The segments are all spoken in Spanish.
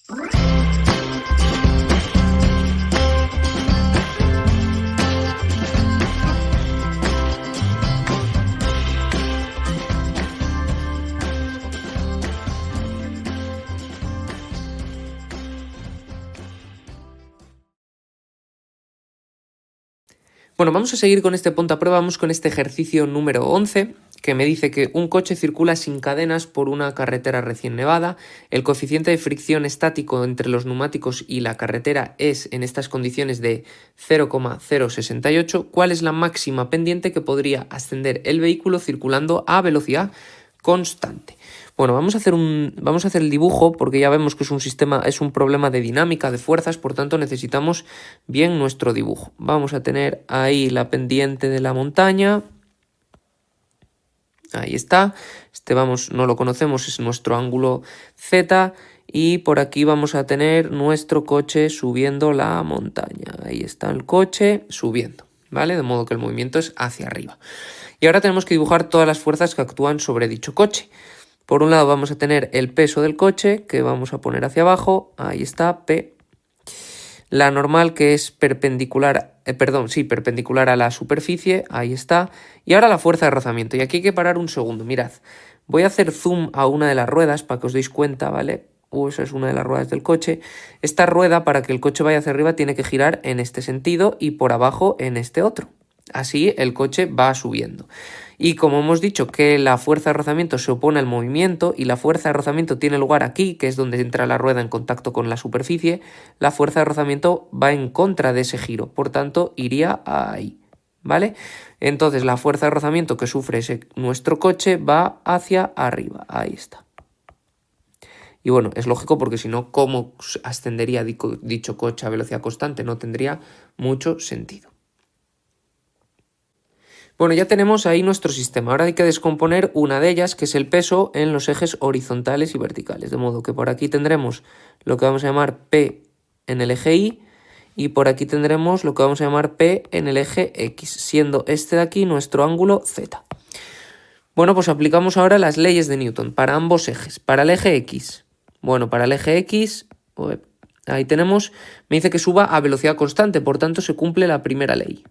Bueno, vamos a seguir con este punto a prueba, vamos con este ejercicio número 11, que me dice que un coche circula sin cadenas por una carretera recién nevada, el coeficiente de fricción estático entre los neumáticos y la carretera es en estas condiciones de 0,068, ¿cuál es la máxima pendiente que podría ascender el vehículo circulando a velocidad constante? Bueno, vamos a hacer el dibujo porque ya vemos que es un problema de dinámica de fuerzas, por tanto necesitamos bien nuestro dibujo. Vamos a tener ahí la pendiente de la montaña. Ahí está. No lo conocemos, es nuestro ángulo Z. Y por aquí vamos a tener nuestro coche subiendo la montaña. Ahí está el coche subiendo, ¿vale? De modo que el movimiento es hacia arriba. Y ahora tenemos que dibujar todas las fuerzas que actúan sobre dicho coche. Por un lado vamos a tener el peso del coche, que vamos a poner hacia abajo, ahí está, P. La normal, que es perpendicular a la superficie, ahí está. Y ahora la fuerza de rozamiento, y aquí hay que parar un segundo, mirad. Voy a hacer zoom a una de las ruedas para que os deis cuenta, ¿vale? Esa es una de las ruedas del coche. Esta rueda, para que el coche vaya hacia arriba, tiene que girar en este sentido y por abajo en este otro. Así el coche va subiendo. Y como hemos dicho que la fuerza de rozamiento se opone al movimiento y la fuerza de rozamiento tiene lugar aquí, que es donde entra la rueda en contacto con la superficie, la fuerza de rozamiento va en contra de ese giro, por tanto iría ahí, ¿vale? Entonces la fuerza de rozamiento que sufre nuestro coche va hacia arriba, ahí está. Y bueno, es lógico porque si no, ¿cómo ascendería dicho coche a velocidad constante? No tendría mucho sentido. Bueno, ya tenemos ahí nuestro sistema. Ahora hay que descomponer una de ellas, que es el peso, en los ejes horizontales y verticales. De modo que por aquí tendremos lo que vamos a llamar P en el eje Y y por aquí tendremos lo que vamos a llamar P en el eje X, siendo este de aquí nuestro ángulo Z. Bueno, pues aplicamos ahora las leyes de Newton para ambos ejes. Para el eje X, bueno, para el eje X, ahí tenemos, me dice que suba a velocidad constante, por tanto se cumple la primera ley.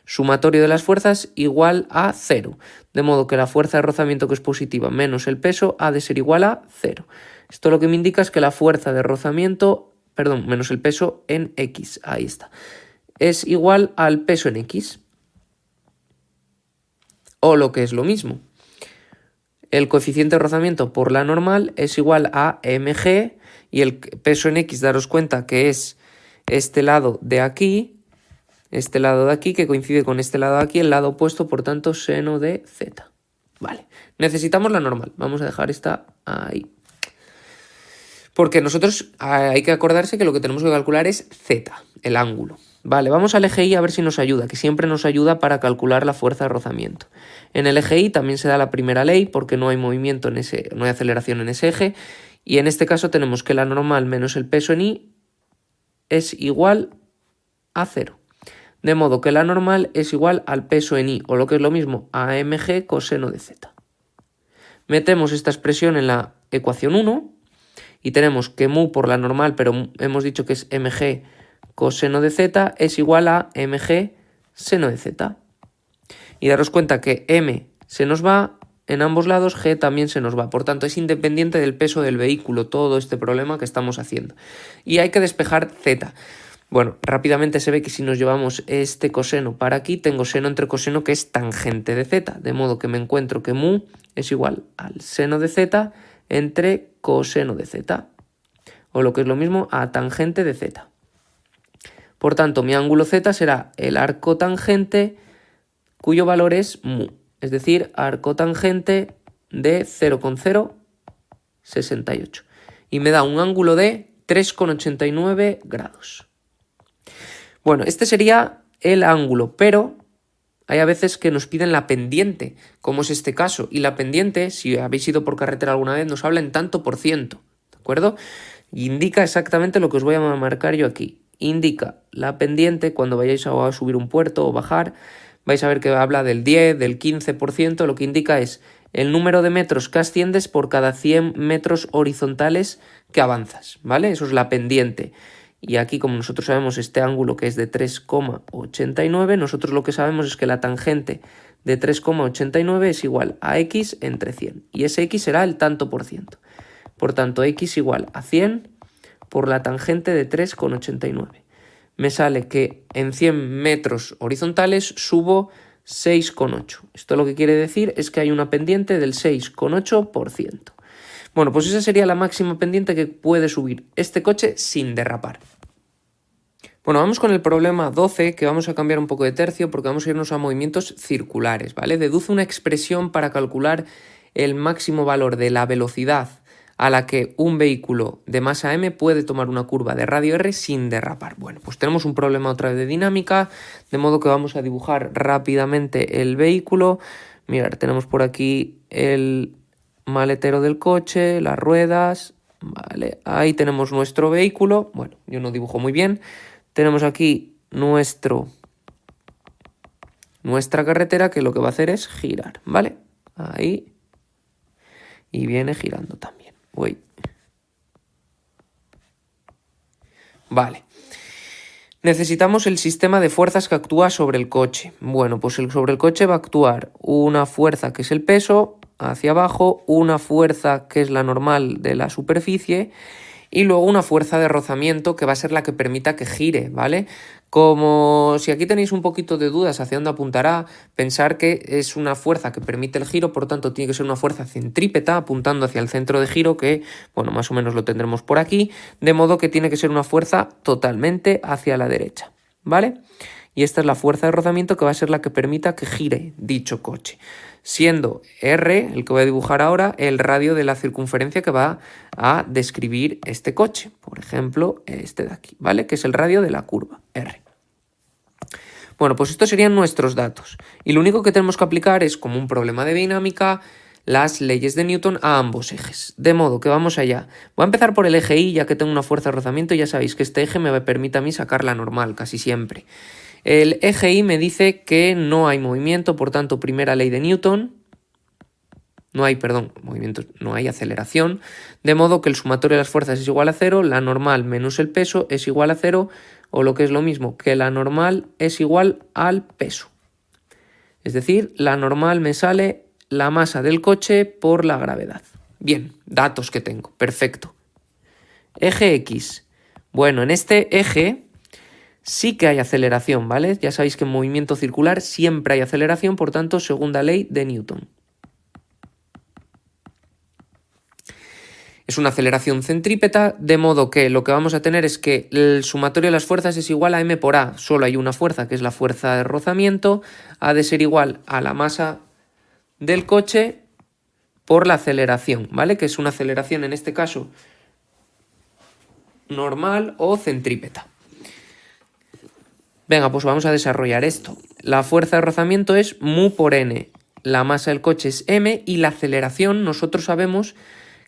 Sumatorio de las fuerzas igual a 0, de modo que la fuerza de rozamiento, que es positiva, menos el peso, ha de ser igual a 0. Esto lo que me indica es que la fuerza de rozamiento, menos el peso en X, ahí está, es igual al peso en X. O lo que es lo mismo, el coeficiente de rozamiento por la normal es igual a mg y el peso en X, daros cuenta que es este lado de aquí, que coincide con este lado de aquí, el lado opuesto, por tanto, seno de Z. Vale, necesitamos la normal. Vamos a dejar esta ahí. Porque nosotros hay que acordarse que lo que tenemos que calcular es Z, el ángulo. Vale, vamos al eje Y a ver si nos ayuda, que siempre nos ayuda para calcular la fuerza de rozamiento. En el eje Y también se da la primera ley porque no hay movimiento no hay aceleración en ese eje. Y en este caso tenemos que la normal menos el peso en Y es igual a 0. De modo que la normal es igual al peso en Y, o lo que es lo mismo, a mg coseno de Z. Metemos esta expresión en la ecuación 1 y tenemos que mu por la normal, pero hemos dicho que es mg coseno de Z, es igual a mg seno de Z. Y daros cuenta que m se nos va en ambos lados, g también se nos va. Por tanto, es independiente del peso del vehículo todo este problema que estamos haciendo. Y hay que despejar Z. Bueno, rápidamente se ve que si nos llevamos este coseno para aquí, tengo seno entre coseno que es tangente de Z, de modo que me encuentro que mu es igual al seno de Z entre coseno de Z, o lo que es lo mismo, a tangente de Z. Por tanto, mi ángulo Z será el arco tangente cuyo valor es mu, es decir, arco tangente de 0,068. Y me da un ángulo de 3,89 grados. Bueno, este sería el ángulo, pero hay a veces que nos piden la pendiente, como es este caso. Y la pendiente, si habéis ido por carretera alguna vez, nos habla en tanto por ciento, ¿de acuerdo? Y indica exactamente lo que os voy a marcar yo aquí. Indica la pendiente cuando vayáis a subir un puerto o bajar. Vais a ver que habla del 10, del 15%. Lo que indica es el número de metros que asciendes por cada 100 metros horizontales que avanzas, ¿vale? Eso es la pendiente. Y aquí, como nosotros sabemos este ángulo que es de 3,89, nosotros lo que sabemos es que la tangente de 3,89 es igual a x entre 100. Y ese x será el tanto por ciento. Por tanto, x igual a 100 por la tangente de 3,89. Me sale que en 100 metros horizontales subo 6,8. Esto lo que quiere decir es que hay una pendiente del 6,8%. Bueno, pues esa sería la máxima pendiente que puede subir este coche sin derrapar. Bueno, vamos con el problema 12, que vamos a cambiar un poco de tercio porque vamos a irnos a movimientos circulares, ¿vale? Deduce una expresión para calcular el máximo valor de la velocidad a la que un vehículo de masa m puede tomar una curva de radio r sin derrapar. Bueno, pues tenemos un problema otra vez de dinámica, de modo que vamos a dibujar rápidamente el vehículo. Mirad, tenemos por aquí el maletero del coche, las ruedas, vale, ahí tenemos nuestro vehículo. Bueno, yo no dibujo muy bien. Tenemos aquí nuestra carretera, que lo que va a hacer es girar, ¿vale? Ahí. Y viene girando también. Uy. Vale. Necesitamos el sistema de fuerzas que actúa sobre el coche. Bueno, pues sobre el coche va a actuar una fuerza que es el peso hacia abajo, una fuerza que es la normal de la superficie y luego una fuerza de rozamiento que va a ser la que permita que gire, ¿vale? Como si aquí tenéis un poquito de dudas hacia dónde apuntará, pensar que es una fuerza que permite el giro, por tanto tiene que ser una fuerza centrípeta apuntando hacia el centro de giro, que, bueno, más o menos lo tendremos por aquí, de modo que tiene que ser una fuerza totalmente hacia la derecha, ¿vale? Y esta es la fuerza de rozamiento que va a ser la que permita que gire dicho coche, siendo R, el que voy a dibujar ahora, el radio de la circunferencia que va a describir este coche, por ejemplo, este de aquí, ¿vale? Que es el radio de la curva, R. Bueno, pues estos serían nuestros datos. Y lo único que tenemos que aplicar es, como un problema de dinámica, las leyes de Newton a ambos ejes. De modo que vamos allá. Voy a empezar por el eje Y, ya que tengo una fuerza de rozamiento, y ya sabéis que este eje me permite a mí sacar la normal, casi siempre. El eje Y me dice que no hay movimiento, por tanto, primera ley de Newton. No hay aceleración, de modo que el sumatorio de las fuerzas es igual a 0, la normal menos el peso es igual a 0, o lo que es lo mismo, que la normal es igual al peso. Es decir, la normal me sale la masa del coche por la gravedad. Bien, datos que tengo, perfecto. Eje X. Bueno, en este eje sí que hay aceleración, ¿vale? Ya sabéis que en movimiento circular siempre hay aceleración, por tanto, segunda ley de Newton. Es una aceleración centrípeta, de modo que lo que vamos a tener es que el sumatorio de las fuerzas es igual a m por a. Solo hay una fuerza, que es la fuerza de rozamiento, ha de ser igual a la masa del coche por la aceleración, ¿vale? Que es una aceleración, en este caso, normal o centrípeta. Venga, pues vamos a desarrollar esto. La fuerza de rozamiento es mu por n, la masa del coche es m y la aceleración nosotros sabemos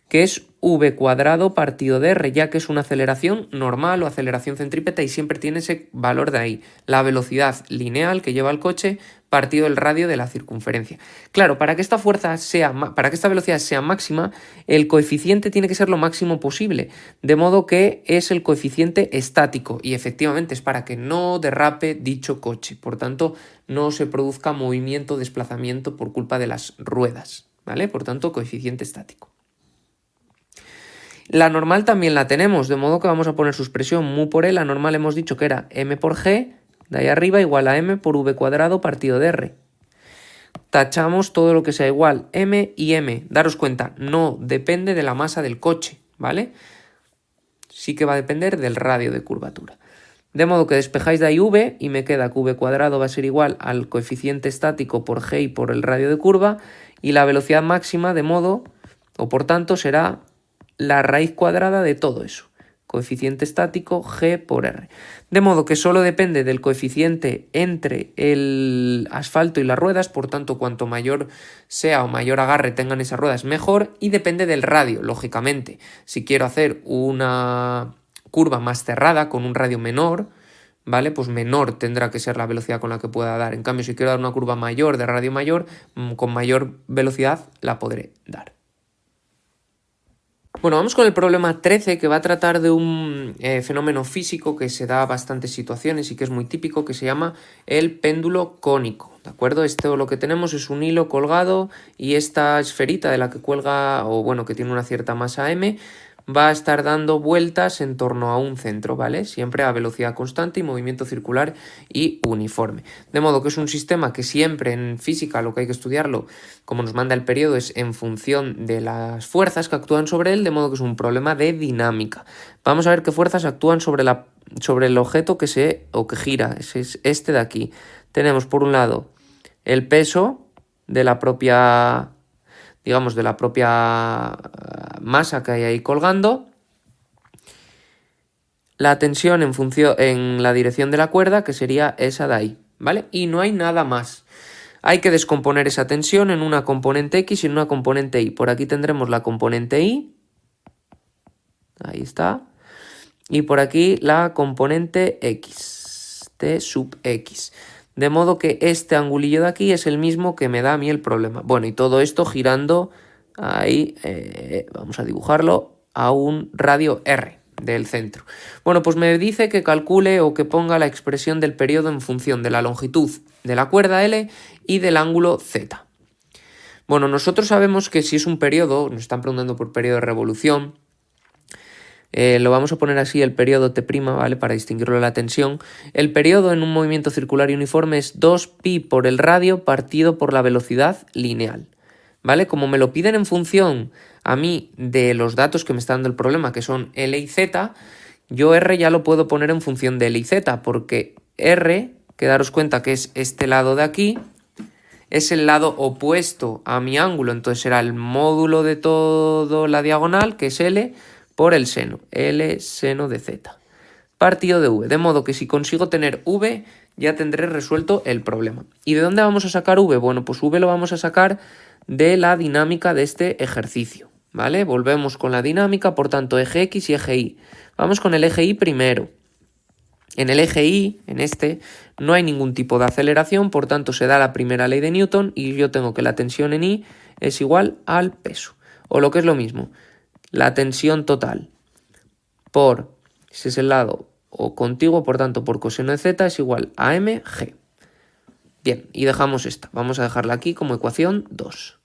que es v cuadrado partido de r, ya que es una aceleración normal o aceleración centrípeta y siempre tiene ese valor de ahí, la velocidad lineal que lleva el coche partido el radio de la circunferencia. Claro, para que esta velocidad sea máxima, el coeficiente tiene que ser lo máximo posible, de modo que es el coeficiente estático y efectivamente es para que no derrape dicho coche, por tanto no se produzca movimiento o desplazamiento por culpa de las ruedas, ¿vale? Por tanto, coeficiente estático. La normal también la tenemos, de modo que vamos a poner su expresión mu por e. La normal hemos dicho que era m por g, de ahí arriba, igual a m por v cuadrado partido de r. Tachamos todo lo que sea igual, m y m. Daros cuenta, no depende de la masa del coche, ¿vale? Sí que va a depender del radio de curvatura. De modo que despejáis de ahí v y me queda que v cuadrado va a ser igual al coeficiente estático por g y por el radio de curva, y la velocidad máxima, de modo, o por tanto, será la raíz cuadrada de todo eso, coeficiente estático g por r. De modo que solo depende del coeficiente entre el asfalto y las ruedas, por tanto cuanto mayor sea o mayor agarre tengan esas ruedas mejor, y depende del radio, lógicamente. Si quiero hacer una curva más cerrada con un radio menor, ¿vale? Pues menor tendrá que ser la velocidad con la que pueda dar. En cambio, si quiero dar una curva mayor de radio mayor, con mayor velocidad la podré dar. Bueno, vamos con el problema 13, que va a tratar de un fenómeno físico que se da a bastantes situaciones y que es muy típico, que se llama el péndulo cónico, ¿de acuerdo? Esto lo que tenemos es un hilo colgado y esta esferita de la que cuelga, o bueno, que tiene una cierta masa m, va a estar dando vueltas en torno a un centro, ¿vale? Siempre a velocidad constante y movimiento circular y uniforme. De modo que es un sistema que siempre en física lo que hay que estudiarlo, como nos manda el periodo, es en función de las fuerzas que actúan sobre él, de modo que es un problema de dinámica. Vamos a ver qué fuerzas actúan sobre el objeto que gira, es este de aquí. Tenemos por un lado el peso de la propia, digamos, de la propia masa que hay ahí colgando, la tensión en la dirección de la cuerda, que sería esa de ahí, ¿vale? Y no hay nada más. Hay que descomponer esa tensión en una componente X y en una componente Y. Por aquí tendremos la componente Y, ahí está, y por aquí la componente X, T sub X. De modo que este angulillo de aquí es el mismo que me da a mí el problema. Bueno, y todo esto girando ahí, vamos a dibujarlo, a un radio R del centro. Bueno, pues me dice que calcule o que ponga la expresión del periodo en función de la longitud de la cuerda L y del ángulo Z. Bueno, nosotros sabemos que si es un periodo, nos están preguntando por periodo de revolución, lo vamos a poner así, el periodo T', ¿vale? Para distinguirlo de la tensión. El periodo en un movimiento circular y uniforme es 2pi por el radio partido por la velocidad lineal, ¿vale? Como me lo piden en función a mí de los datos que me está dando el problema, que son L y Z, yo R ya lo puedo poner en función de L y Z, porque R, que daros cuenta que es este lado de aquí, es el lado opuesto a mi ángulo, entonces será el módulo de toda la diagonal, que es L, por el seno, L seno de Z, partido de V. De modo que si consigo tener V, ya tendré resuelto el problema. ¿Y de dónde vamos a sacar V? Bueno, pues V lo vamos a sacar de la dinámica de este ejercicio, ¿vale? Volvemos con la dinámica, por tanto, eje X y eje Y. Vamos con el eje Y primero. En el eje Y, en este, no hay ningún tipo de aceleración, por tanto se da la primera ley de Newton y yo tengo que la tensión en Y es igual al peso. O lo que es lo mismo, la tensión total por, si es el lado o contiguo, por tanto por coseno de z es igual a mg. Bien, y dejamos esta. Vamos a dejarla aquí como ecuación 2.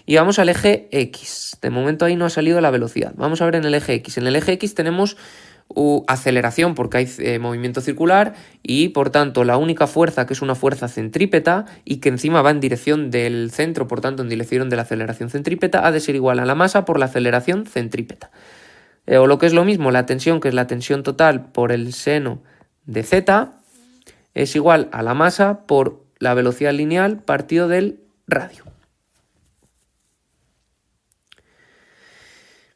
Y vamos al eje X. De momento ahí no ha salido la velocidad. Vamos a ver en el eje X. En el eje X tenemos aceleración porque hay movimiento circular y por tanto la única fuerza, que es una fuerza centrípeta y que encima va en dirección del centro, por tanto en dirección de la aceleración centrípeta, ha de ser igual a la masa por la aceleración centrípeta. O lo que es lo mismo, la tensión, que es la tensión total por el seno de z, es igual a la masa por la velocidad lineal partido del radio.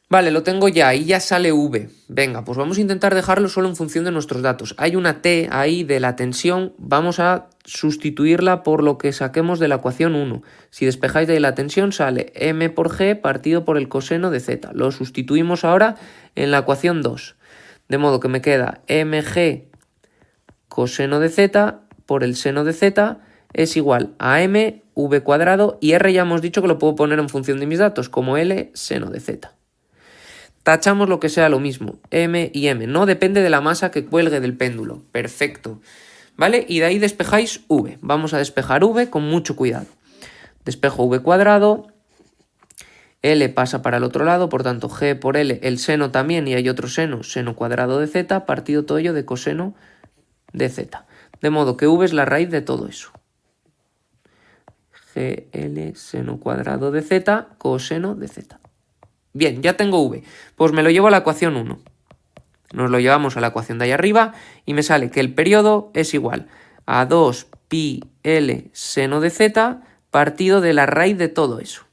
Vale, lo tengo ya, ahí ya sale V. Venga, pues vamos a intentar dejarlo solo en función de nuestros datos. Hay una T ahí de la tensión, vamos a sustituirla por lo que saquemos de la ecuación 1. Si despejáis de ahí la tensión sale M por G partido por el coseno de Z. Lo sustituimos ahora en la ecuación 2. De modo que me queda mg coseno de Z por el seno de Z es igual a mv cuadrado y R ya hemos dicho que lo puedo poner en función de mis datos como L seno de Z. Tachamos lo que sea lo mismo, M y M. No depende de la masa que cuelgue del péndulo. Perfecto. ¿Vale? Y de ahí despejáis V. Vamos a despejar V con mucho cuidado. Despejo V cuadrado. L pasa para el otro lado, por tanto G por L, el seno también, y hay otro seno, seno cuadrado de Z, partido todo ello de coseno de Z. De modo que V es la raíz de todo eso. GL seno cuadrado de Z, coseno de Z. Bien, ya tengo V. Pues me lo llevo a la ecuación 1. Nos lo llevamos a la ecuación de ahí arriba y me sale que el periodo es igual a 2pi L seno de Z partido de la raíz de todo eso.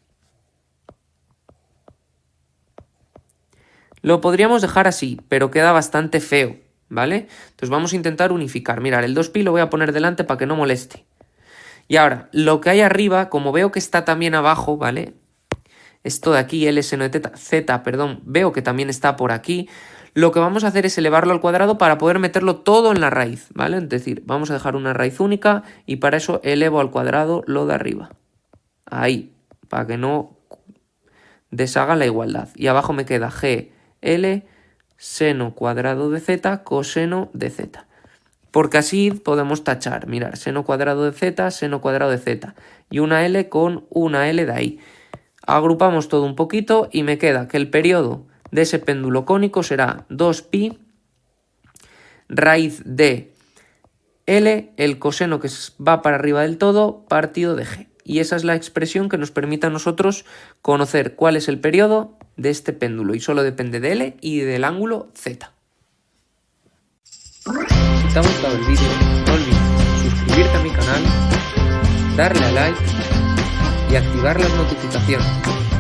Lo podríamos dejar así, pero queda bastante feo, ¿vale? Entonces vamos a intentar unificar. Mirad, el 2pi lo voy a poner delante para que no moleste. Y ahora, lo que hay arriba, como veo que está también abajo, ¿vale? Esto de aquí, L seno de Z, veo que también está por aquí. lo que vamos a hacer es elevarlo al cuadrado para poder meterlo todo en la raíz, ¿vale? Es decir, vamos a dejar una raíz única y para eso elevo al cuadrado lo de arriba. Ahí, para que no deshaga la igualdad. Y abajo me queda GL seno cuadrado de z coseno de z. Porque así podemos tachar, mirar, seno cuadrado de z, seno cuadrado de z. Y una L con una L de ahí. Agrupamos todo un poquito y me queda que el periodo de ese péndulo cónico será 2pi raíz de L, el coseno que va para arriba del todo, partido de G. Y esa es la expresión que nos permite a nosotros conocer cuál es el periodo de este péndulo. Y solo depende de L y del ángulo Z. Si te ha gustado el vídeo, no olvides suscribirte a mi canal, darle a like y activar las notificaciones.